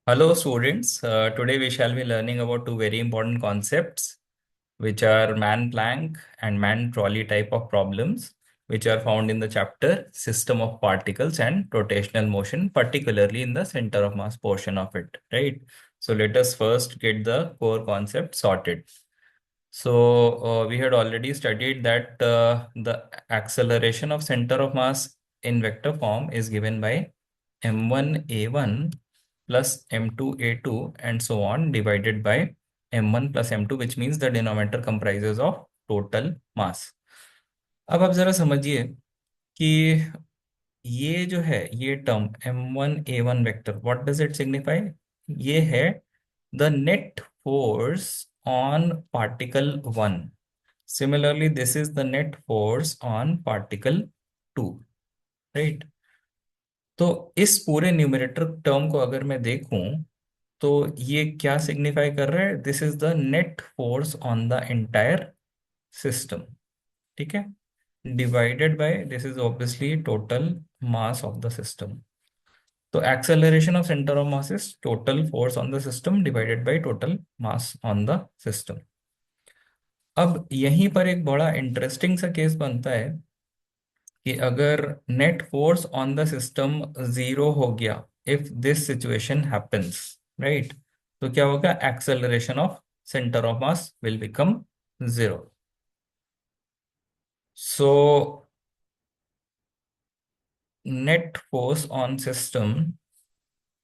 Hello, students. Today we shall be learning about two very important concepts, which are man plank and man trolley type of problems, which are found in the chapter System of Particles and Rotational Motion, particularly in the center of mass portion of it, right? So let us first get the core concept sorted. So we had already studied that the acceleration of center of mass in vector form is given by m1 a1 plus m2 a2 and so on divided by m1 plus m2, which means the denominator comprises of total mass. अब आप जरा समझिए कि ये जो है ये term m1 a1 vector what does it signify. ये है the net force on particle 1। Similarly, this is the net force on particle 2, right? तो इस पूरे न्यूमरेटर टर्म को अगर मैं देखूं तो ये क्या सिग्निफाई कर रहा है? This is the net force on the entire system, ठीक है, divided by this is obviously total mass of the system. तो acceleration of centre of mass is total force on the system divided by total mass on the system. अब यहीं पर एक बड़ा interesting सा case बनता है कि अगर net force on the system zero हो गया, if this situation happens, right, तो क्या होगा? Acceleration of centre of mass will become zero. So net force on system,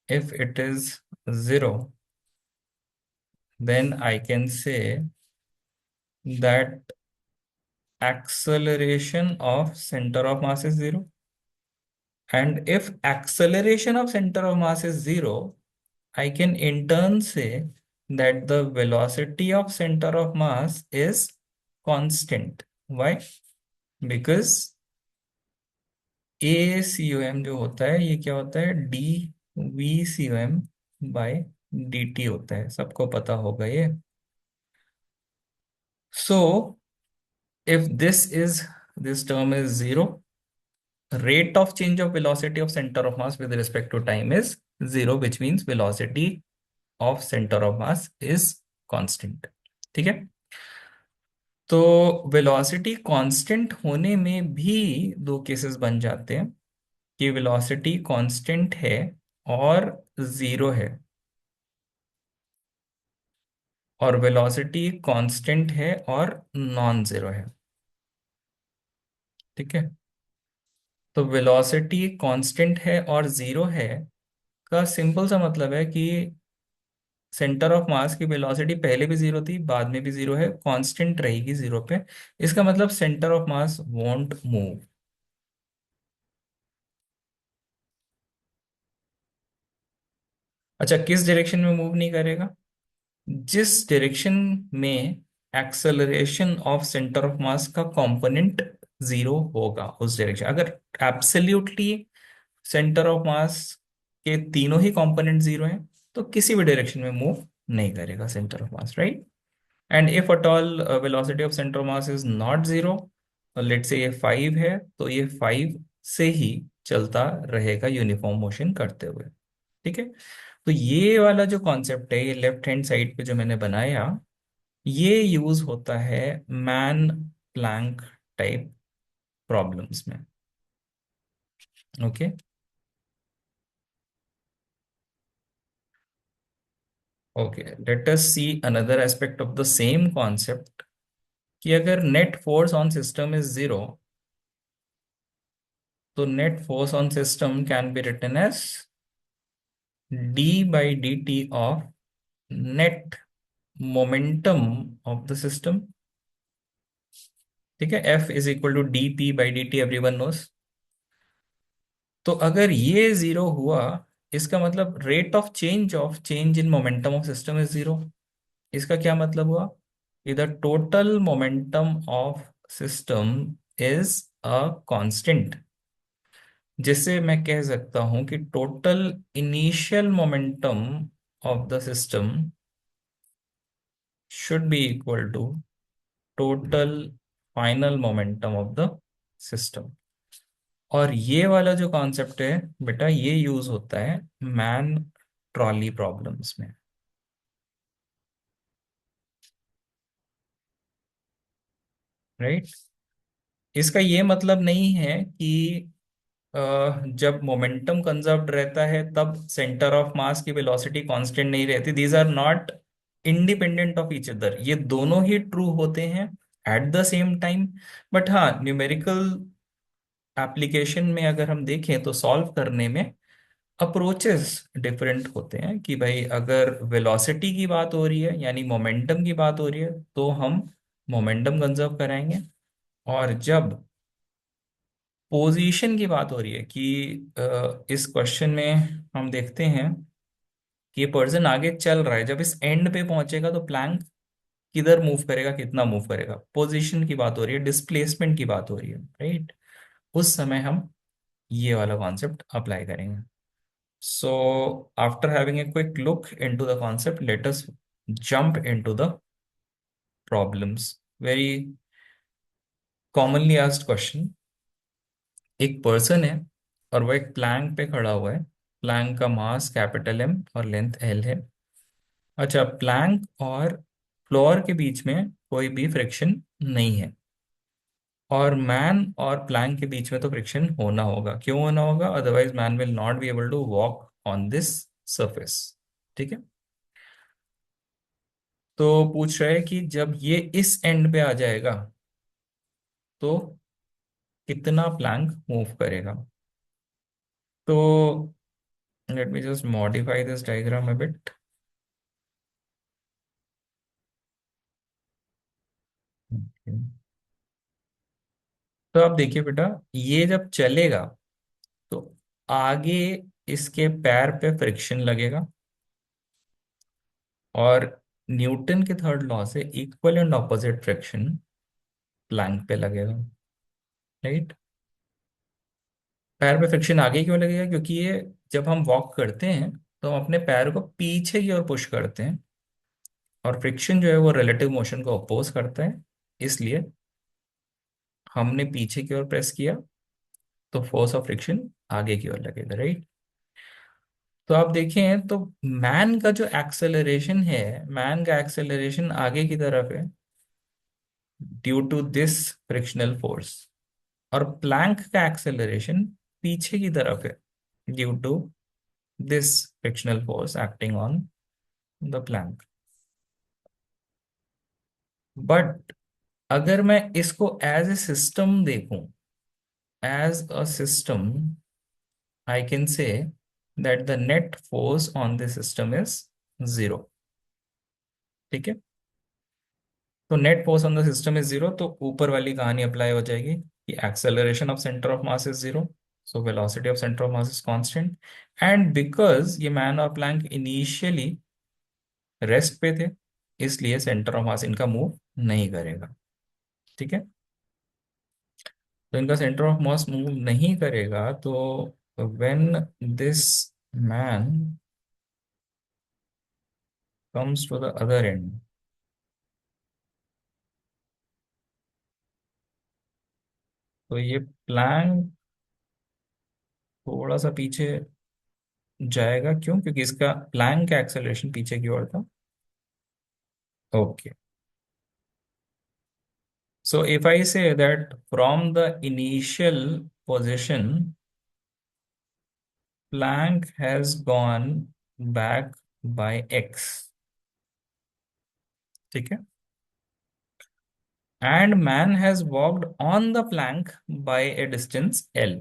if it is zero, then I can say that acceleration of center of mass is zero. And if acceleration of center of mass is zero, I can in turn say that the velocity of center of mass is constant. Why? Because ACOM जो होता है ये क्या होता है? D V C O M by D T होता है, सबको पता होगा ये। So if this term is zero, rate of change of velocity of center of mass with respect to time is zero, which means velocity of center of mass is constant, ठीक है। तो velocity constant होने में भी दो cases बन जाते हैं कि वेलोसिटी कांस्टेंट है और जीरो है, और वेलोसिटी कांस्टेंट है और नॉन जीरो है, ठीक है। तो वेलोसिटी कांस्टेंट है और जीरो है का सिंपल सा मतलब है कि सेंटर ऑफ मास की वेलोसिटी पहले भी जीरो थी, बाद में भी जीरो है, कांस्टेंट रहेगी जीरो पे। इसका मतलब centre of mass won't move. अच्छा, किस डायरेक्शन में मूव नहीं करेगा? जिस डायरेक्शन में एक्सेलरेशन ऑफ सेंटर ऑफ मास का कंपोनेंट जीरो होगा उस डायरेक्शन। अगर एब्सोल्युटली सेंटर ऑफ मास के तीनों ही कंपोनेंट जीरो हैं तो किसी भी डायरेक्शन में मूव नहीं करेगा centre of mass, right. And if at all velocity of centre of mass is not zero, let say ये 5 है, तो ये 5 से ही चलता रहेगा यूनिफॉर्म मोशन करते हुए, ठीक है। तो ये वाला जो कॉन्सेप्ट है, ये लेफ्ट हैंड साइड पे जो मैंने बनाया, ये यूज होता है मैन प्लैंक टाइप प्रॉब्लम्स में। Okay, okay, let us see another aspect of the same concept कि अगर net force on system is zero, तो net force on system can be written as d by d t of net momentum of the system, ठीक है। F is equal to d p by d t, everyone knows. तो अगर ये zero हुआ, इसका मतलब rate of change in momentum of system is zero. इसका क्या मतलब हुआ? कि the total momentum of system is a constant, जिससे मैं कह सकता हूं कि total initial momentum of the system should be equal to total final momentum of the system. और ये वाला जो कॉन्सेप्ट है बेटा, ये यूज होता है मैन ट्रॉली प्रॉब्लम्स में, राइट। इसका ये मतलब नहीं है कि जब मोमेंटम कंजर्व्ड रहता है तब सेंटर ऑफ मास की वेलोसिटी कांस्टेंट नहीं रहती। These are not independent of each other, ये दोनों ही ट्रू होते हैं at the same time. But हाँ, न्यूमेरिकल एप्लीकेशन में अगर हम देखें तो सॉल्व करने में अप्रोचेस डिफरेंट होते हैं कि भाई अगर वेलोसिटी की बात हो रही है यानी मोमेंटम की बात हो रही है तो हम मोमेंटम कंजर्व कराएंगे, और जब पोजीशन की बात हो रही है कि इस क्वेश्चन में हम देखते हैं कि ये पर्सन आगे चल रहा है, जब इस एंड पे पहुंचेगा तो प्लैंक किधर मूव करेगा, कितना मूव करेगा, पोजीशन की बात हो रही है, डिस्प्लेसमेंट की बात हो रही है, राइट। उस समय हम ये वाला कॉन्सेप्ट अप्लाई करेंगे। So after having a quick look into the concept, let us jump into the problems. Very commonly asked question. एक पर्सन है और वो एक प्लैंक पे खड़ा हुआ है। प्लैंक का मास कैपिटल एम और लेंथ एल है। अच्छा, प्लैंक और फ्लोर के बीच में कोई भी फ्रिक्शन नहीं है, और मैन और प्लैंक के बीच में तो फ्रिक्शन होना होगा। क्यों होना होगा? Otherwise man will not be able to walk on this surface. ठीक है। तो पूछ रहा है कि जब ये इस एंड पे आ जाएगा तो कितना प्लैंक मूव करेगा। तो late me just modify this diagram a bit. तो आप देखिए बेटा, ये जब चलेगा तो आगे इसके पैर पे फ्रिक्शन लगेगा, और न्यूटन के थर्ड लॉ से equal and opposite friction plank पे लगेगा, राइट। पैर पे फ्रिक्शन आगे क्यों लगेगा? क्योंकि ये जब हम वॉक करते हैं तो हम अपने पैर को पीछे की ओर पुश करते हैं, और फ्रिक्शन जो है वो रिलेटिव मोशन को अपोज करता है, इसलिए हमने पीछे की ओर प्रेस किया तो फोर्स ऑफ फ्रिक्शन आगे की ओर लगेगा, राइट। तो आप देखें तो मैन का जो एक्सेलरेशन है, मैन का एक्सेलरेशन आगे की तरफ है due to this frictional force, और प्लैंक का एक्सेलरेशन पीछे की तरफ है due to this frictional force acting on the plank. But अगर मैं इसको एज ए सिस्टम देखूं, as a system, I can say that the net force on the system is zero. ठीक है। तो net force on the system is zero, तो ऊपर वाली कहानी अप्लाई हो जाएगी कि acceleration of centre of mass is zero, so velocity of centre of mass is constant. And because ये मैन और प्लैंक इनिशियली रेस्ट पे थे, इसलिए सेंटर ऑफ मास इनका मूव नहीं करेगा। ठीक है। तो इनका सेंटर ऑफ मास मूव नहीं करेगा, तो when this man comes to the other end, तो ये प्लैंक थोड़ा सा पीछे जाएगा। क्यों? क्योंकि इसका प्लैंक का एक्सेलरेशन पीछे की ओर था। Okay, so if I say that from the initial position, Planck has gone back by x, ठीक है, and man has walked on the plank by a distance L।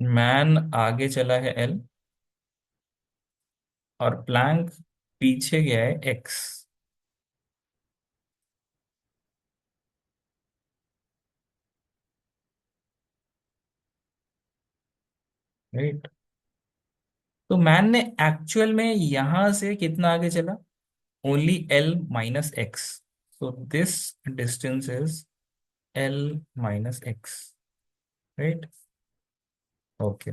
Man आगे चला है L, और प्लैंक पीछे गया है x, राइट। तो मैन ने एक्चुअल में यहां से कितना आगे चला? Only L minus x, so this distance is L minus x, right. Okay.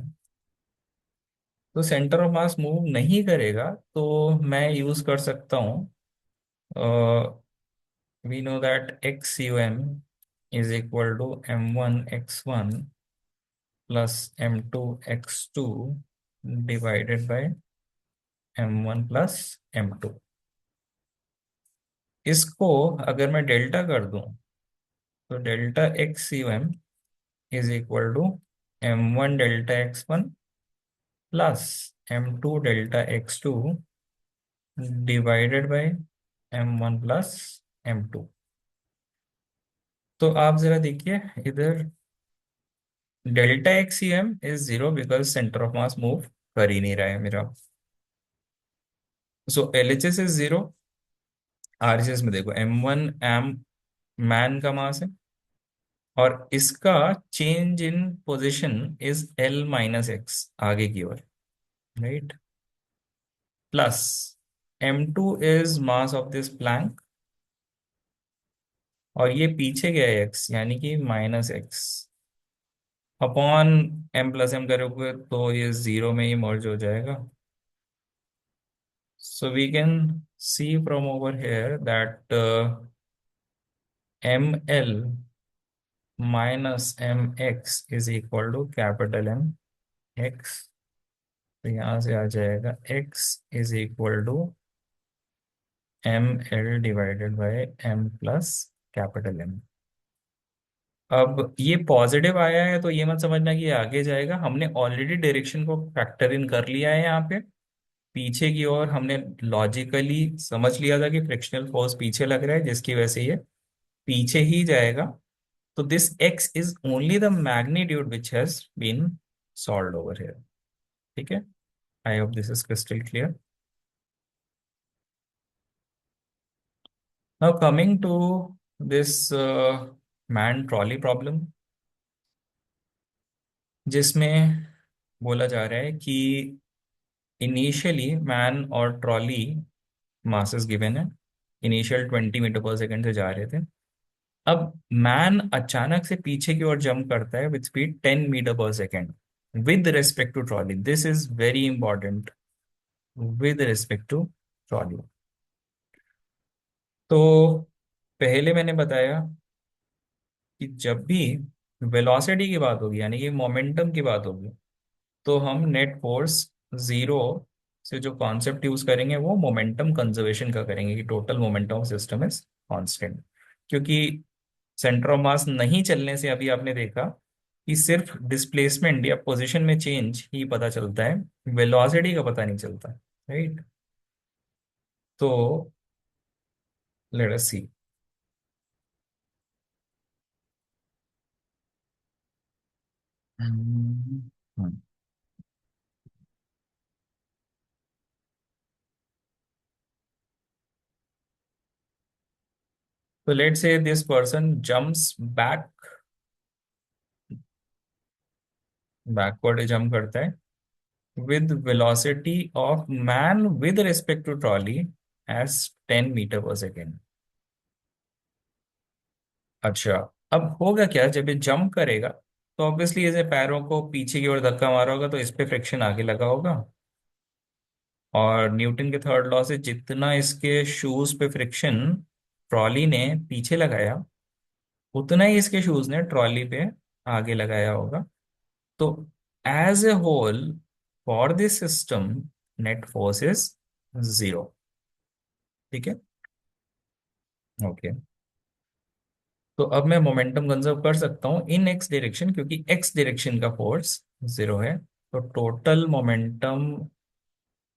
तो सेंटर ऑफ मास मूव नहीं करेगा, तो मैं यूज कर सकता हूँ, we know that x u m is equal to m1 x1 plus m2 x2 divided by m1 plus m2। इसको अगर मैं डेल्टा कर दूं तो delta x u m is equal to m1 delta x1 plus m2 delta x2 divided by m1 plus m2। तो आप जरा देखिए इधर delta x c m is zero because centre of mass move कर ही नहीं रहा है मेरा। So L H S is zero. R H S में देखो m1 एम मैन का मास है और इसका change in position is L minus x आगे की ओर, right. Plus m2 is mass of this plank और ये पीछे गया है x यानी कि minus x upon m plus M करोगे तो ये जीरो में ही मर्ज हो जाएगा। So we can see from over here that ml minus mx is equal to capital M x। तो यहाँ से आ जाएगा x is equal to ml divided by m plus capital M। अब ये पॉजिटिव आया है तो ये मत समझना कि ये आगे जाएगा, हमने ऑलरेडी डायरेक्शन को फैक्टर इन कर लिया है यहाँ पे। पीछे की ओर हमने लॉजिकली समझ लिया था कि फ्रिक्शनल फोर्स पीछे लग रहा है जिसकी वजह से ये पीछे ही जाएगा। तो this x is only the magnitude which has been solved over here. ठीक है, I hope this is crystal clear. Now coming to this man trolley problem, जिसमें बोला जा रहा है कि इनिशियली मैन और ट्रॉली मासेस गिवन है, इनिशियल 20 मीटर पर सेकेंड से जा रहे थे। अब मैन अचानक से पीछे की ओर जंप करता है with speed 10 metre per second with respect to trolley. This is very important, with respect to trolley. तो पहले मैंने बताया कि जब भी वेलोसिटी की बात होगी यानी कि मोमेंटम की बात होगी तो हम नेट फोर्स जीरो से जो कॉन्सेप्ट यूज करेंगे वो मोमेंटम कंजर्वेशन का करेंगे कि total momentum of system is constant. क्योंकि सेंटर ऑफ मास नहीं चलने से अभी आपने देखा कि सिर्फ डिस्प्लेसमेंट या पोजीशन में चेंज ही पता चलता है, वेलोसिटी का पता नहीं चलता, राइट। तो let us see. So let's say this person jumps back, backward jump करता है with velocity of man with respect to trolley as 10 metre per second. अच्छा, अब होगा क्या जब ये जंप करेगा तो ऑब्वियसली ऐसे पैरों को पीछे की ओर धक्का मारा होगा तो इस पे फ्रिक्शन आगे लगा होगा और न्यूटन के थर्ड लॉ से जितना इसके शूज पे फ्रिक्शन ट्रॉली ने पीछे लगाया उतना ही इसके शूज ने ट्रॉली पे आगे लगाया होगा। तो as a whole for this system net force is zero. ठीक है, ओके। तो अब मैं मोमेंटम कंजर्व कर सकता हूँ इन एक्स डायरेक्शन क्योंकि एक्स डायरेक्शन का फोर्स जीरो है। तो total momentum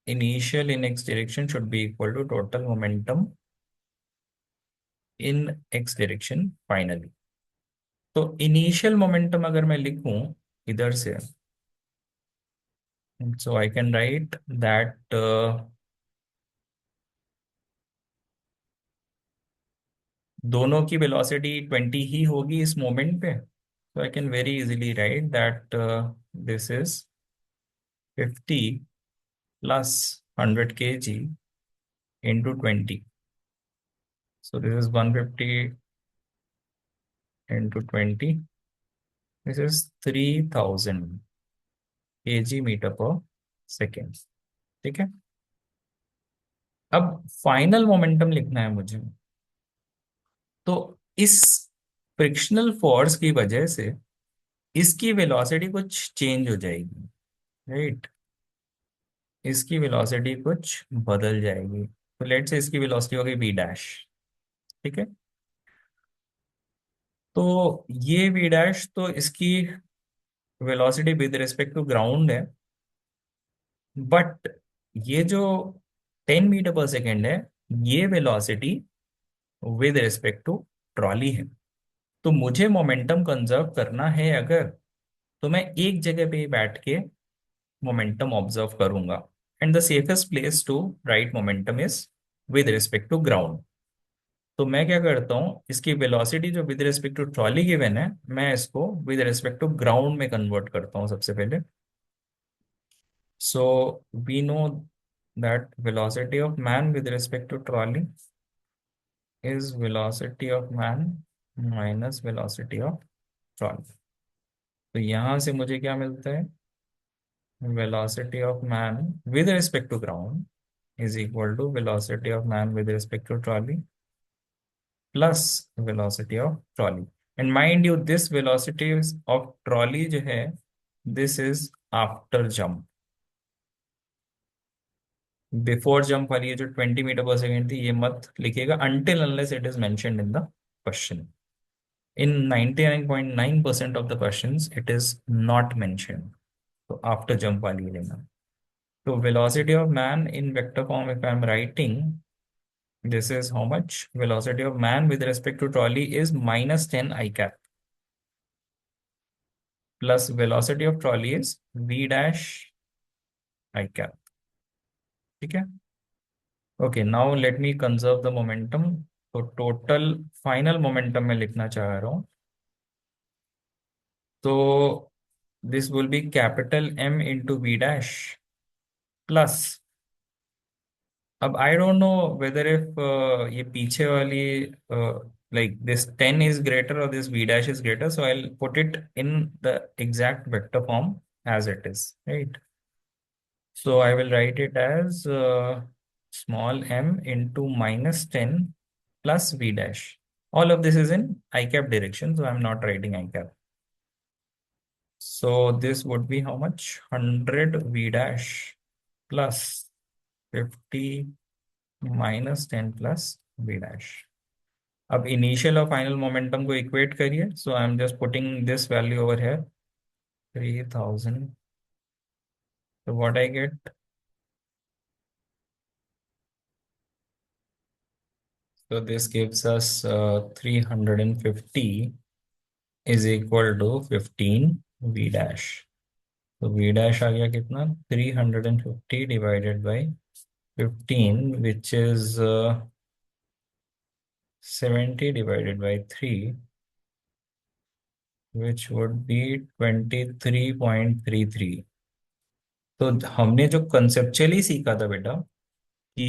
initial in x direction should be equal to total momentum in x direction finally. तो इनिशियल मोमेंटम अगर मैं लिखूं इधर से, so I can write that दोनों की वेलोसिटी 20 ही होगी इस मोमेंट पे। So I can very easily write that this is 50 plus 100 kg into 20. So this is 150 into 20. This is 3000 kg metre per second. ठीक है, अब फाइनल मोमेंटम लिखना है मुझे। तो इस फ्रिक्शनल फोर्स की वजह से इसकी वेलोसिटी कुछ चेंज हो जाएगी, राइट। इसकी वेलोसिटी कुछ बदल जाएगी, तो लेट्स से इसकी वेलोसिटी हो गई बी डैश। ठीक है। तो ये बी डैश तो इसकी velocity with respect to ground है, बट ये जो 10 मीटर पर सेकेंड है, ये velocity with respect to trolley है। तो मुझे मोमेंटम कंजर्व करना है अगर, तो मैं एक जगह पे ही बैठ के मोमेंटम ऑब्जर्व करूंगा। And the safest place to write momentum is with respect to ground. तो मैं क्या करता हूँ, इसकी वेलोसिटी जो with respect to trolley given है, मैं इसको विद रिस्पेक्ट टू ग्राउंड में कन्वर्ट करता हूँ सबसे पहले। So we know that velocity of man with respect to trolley is velocity of man minus velocity of trolley। तो यहां से मुझे क्या मिलता है, velocity of man with respect to ground is equal to velocity of man with respect to trolley plus velocity of trolley। and mind you this velocity of trolley जो है, this is after jump। Before jump वाली ये जो 20 metre per second थी, ये मत लिखिएगा until unless it is mentioned in the question। in 99.9% of the questions it is not mentioned। तो आफ्टर जंप वाली लेना। तो velocity of man in vector form if I am writing, this is how much velocity of man with respect to trolley is minus 10 I cap plus velocity of trolley is v dash I cap। ठीक है। Okay, now let me conserve the momentum. तो total final momentum में लिखना चाह रहा हूँ, तो this will be capital M into b dash plus, अब I don't know whether if ये पीछे वाली लाइक दिस 10 इज ग्रेटर और this b dash is greater, so I put it in the exact vector form as it is, right. So I will write it as small m into minus 10 plus v dash. All of this is in I cap direction, so I'm not writing I cap. So this would be how much? 100 v dash plus 50 minus 10 plus v dash. अब initial और final momentum को equate करिए, so I am just putting this value over here, 3000। So what I get? So this gives us 350 is equal to 15 v dash। तो v dash आ गया कितना, 350 divided by 15 which is 70 divided by 3 which would be 23.33। तो हमने जो conceptually सीखा था बेटा कि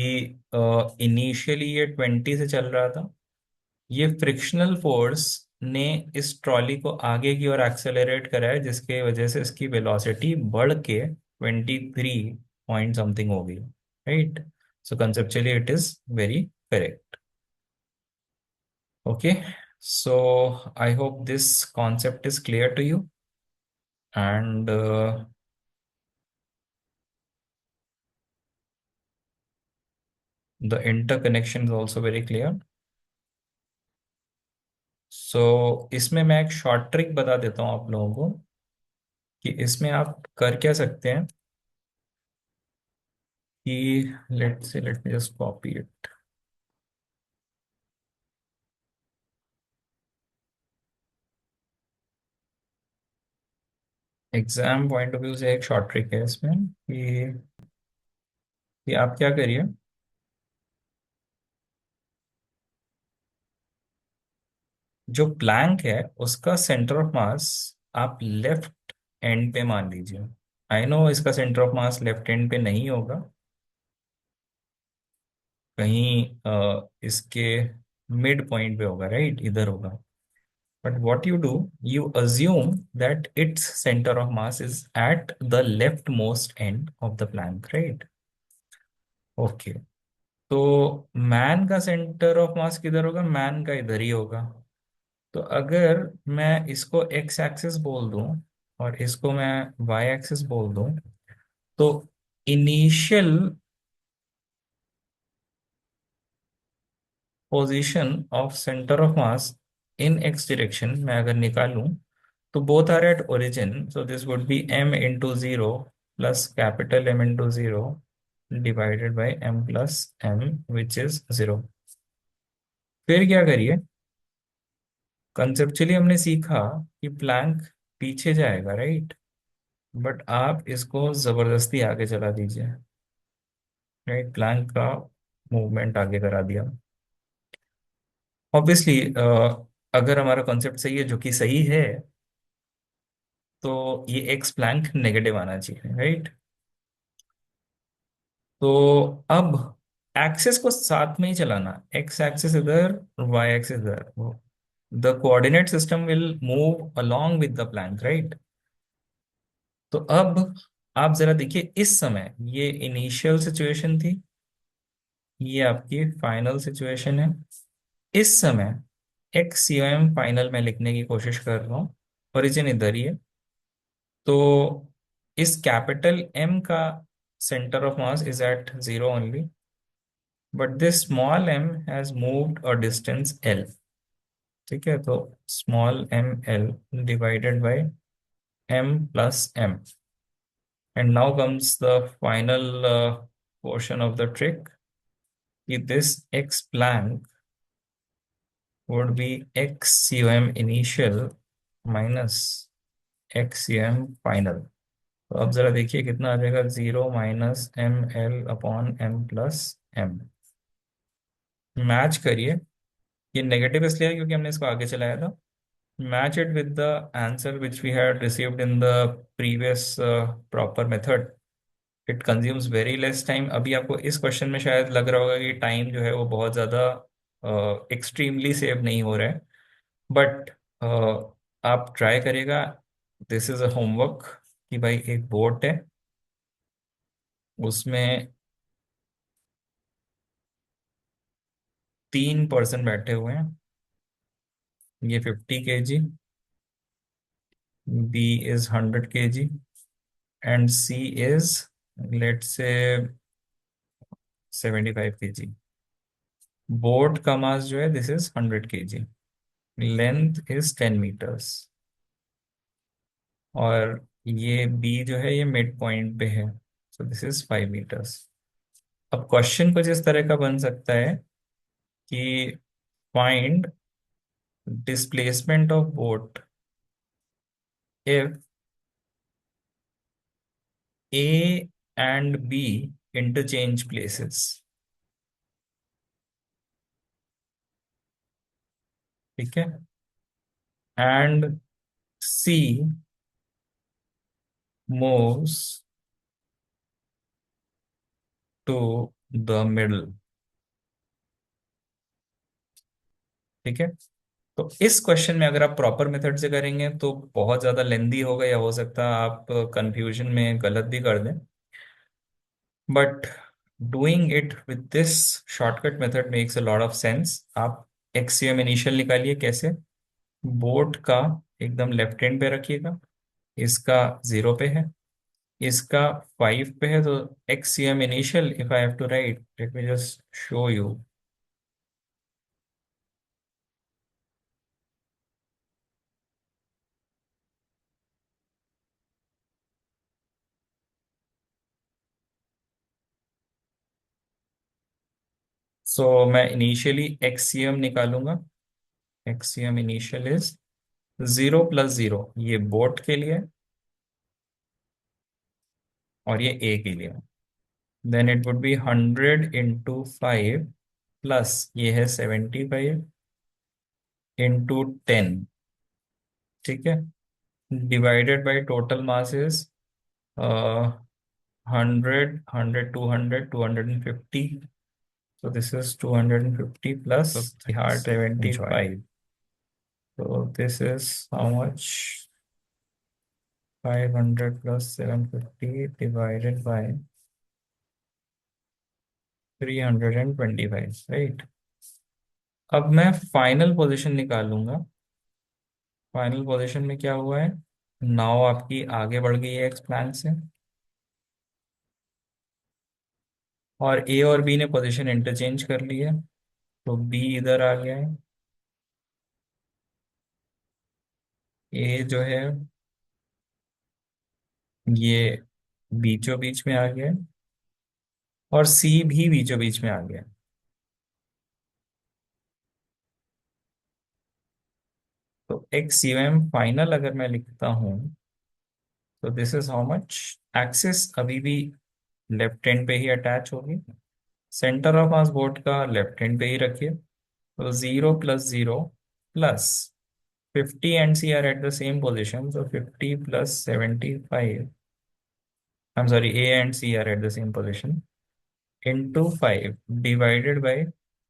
इनिशियली ये 20 से चल रहा था, ये फ्रिक्शनल फोर्स ने इस ट्रॉली को आगे की ओर एक्सेलरेट करा है, जिसके वजह से इसकी वेलोसिटी बढ़ के 23 पॉइंट समथिंग हो गई, right. So conceptually it is very correct. Okay, so I hope this concept is clear to you and the interconnection is also very clear. So इसमें मैं एक शॉर्ट ट्रिक बता देता हूँ आप लोगों को कि इसमें आप कर क्या सकते हैं कि late me just copy it. Exam point of view से एक शॉर्ट ट्रिक है इसमें कि आप क्या करिए, जो प्लैंक है उसका सेंटर ऑफ मास आप लेफ्ट एंड पे मान लीजिए। आई नो इसका centre of mass left and पे नहीं होगा, कहीं इसके मिड पॉइंट पे होगा, राइट, इधर होगा। But what you do, you assume that its centre of mass is at the left most end of the plank, right. Okay, तो मैन का सेंटर ऑफ मास किधर होगा, मैन का इधर ही होगा। तो अगर मैं इसको एक्स एक्सिस बोल दूं और इसको मैं वाई एक्सिस बोल दूं, तो initial position of centre of mass in x direction में अगर निकालूं, तो both are at origin, so this would be m into zero plus capital M into zero divided by m plus m which is zero. फिर क्या करिए, conceptually हमने सीखा कि प्लैंक पीछे जाएगा, राइट? बट आप इसको जबरदस्ती आगे चला दीजिए, राइट? प्लैंक का मूवमेंट आगे करा दिया। ऑब्वियसली अगर हमारा कॉन्सेप्ट सही है, जो कि सही है, तो ये एक्स प्लैंक नेगेटिव आना चाहिए, राइट? तो अब एक्सिस को साथ में ही चलाना, एक्स एक्सिस इधर, वाई एक्सिस इधर, the coordinate system will move along with the plank, right? तो अब आप जरा देखिए, इस समय ये इनिशियल सिचुएशन थी, ये आपकी फाइनल सिचुएशन है। इस समय एक्स सी एम फाइनल में लिखने की कोशिश कर रहा हूँ, ओरिजिन इधर ही है। तो इस कैपिटल एम का centre of mass is at zero only, but this small m has moved a distance L. ठीक है, तो small m L divided by m plus m. And now comes the final portion of the trick. This x blank would be x cum initial minus x cum final. तो अब जरा देखिए कितना आ जाएगा, zero minus m L upon m plus m. Match करिए, ये negative इसलिए है क्योंकि हमने इसको आगे चलाया था। Match it with the answer which we had received in the previous proper method. It consumes very less time. अभी आपको इस क्वेश्चन में शायद लग रहा होगा कि टाइम जो है वो बहुत ज़्यादा एक्सट्रीमली सेव नहीं हो रहा है, बट आप ट्राई करिएगा। दिस इज अ होमवर्क कि भाई एक बोट है, उसमें 3 पर्सन बैठे हुए हैं, ये 50 kg, B is 100 kg, and C is, let's say, 75 kg। Boat का मास जो है this is 100 kg, length is 10 metres, और ये बी जो है ये मिड पॉइंट पे है, सो दिस इज 5 मीटर्स। अब क्वेश्चन कुछ इस तरह का बन सकता है कि find displacement of boat if A and B interchange places. ठीक है, and C moves to the middle. ठीक है, तो इस क्वेश्चन में अगर आप प्रॉपर मेथड से करेंगे तो बहुत ज्यादा लेंदी होगा, या हो सकता है आप कंफ्यूजन में गलत भी कर दें, but doing it with this shortcut method makes a lot of sense. आप एक्सियम इनिशियल निकालिए कैसे, बोट का एकदम लेफ्ट हैंड पे रखिएगा, इसका जीरो पे है, इसका 5 पे है, तो x cm initial if I have to write, let me just show you. So मैं इनिशियली एक्सियम निकालूंगा, x cm initial is zero plus zero, ये बोट के लिए और ये ए के लिए। Then it would be 100 into 5 plus ये है 75 इंटू 10। ठीक है, divided by total mass is 100 100 200 250। So this is 250 plus So thanks. Enjoy. 75. So this is how much? 500 plus 750 divided by 325, right? अब मैं फाइनल पोजीशन निकालूंगा, final position में क्या हुआ है, नाव आपकी आगे बढ़ गई है एक्स प्लैंक से, और ए और बी ने पोजीशन इंटरचेंज कर ली है। तो बी इधर आ गया है, ए जो है ये बीचों बीच में आ गया है, और सी भी बीचों बीच में आ गया है। तो एक्स यू एम फाइनल अगर मैं लिखता हूँ, तो this is how much. Axis अभी भी लेफ्ट हैंड पे ही अटैच होगी, सेंटर ऑफ मास बोर्ड का लेफ्ट हैंड पे ही रखिए। तो 0 + 0 plus 50 and C are at the same position, so 50 + 75, I am sorry, A and C are at the same position, into 5 divided by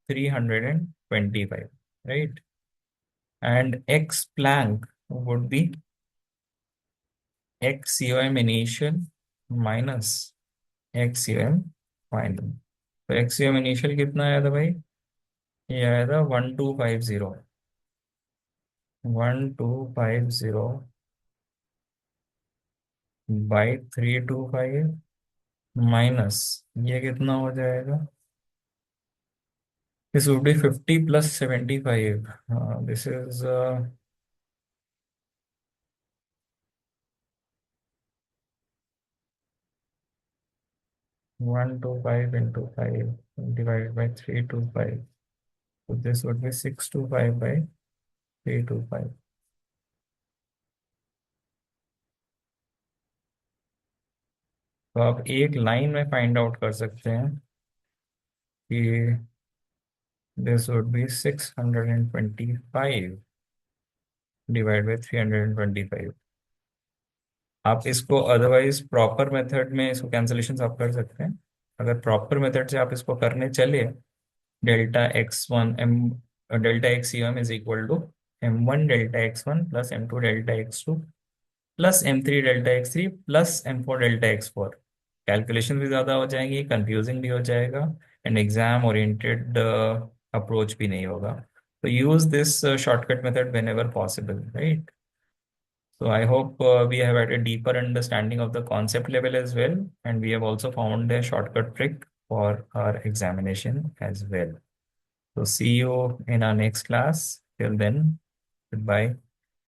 325, right? And x plank would be x cum initial minus x cum final. तो x cum initial कितना आया था भाई, ये आया था 1250, 1250 by 325 minus, ये कितना हो जाएगा, this would B 50 + 75, this is 125 into 5 divided by 325. So this would be 625 by 325. तो आप एक लाइन में फाइंड आउट कर सकते हैं कि this would B 625 divide by 325। आप इसको अदरवाइज प्रॉपर मेथड में इसको कैंसलेशन आप कर सकते हैं। अगर प्रॉपर मेथड से आप इसको करने चले, delta x u m is equal to M1 delta x1 plus M2 delta x2 plus M3 delta x3 plus M4 delta x4। Calculation भी ज़्यादा हो जाएंगी, कंफ्यूजिंग भी हो जाएगा, एंड एग्जाम ओरिएंटेड अप्रोच भी नहीं होगा। तो use this shortcut method when ever possible, right? So I hope we have had a deeper understanding of the concept level as well, and we have also found a shortcut trick for our examination as well. So see you in our next class. Till then, goodbye.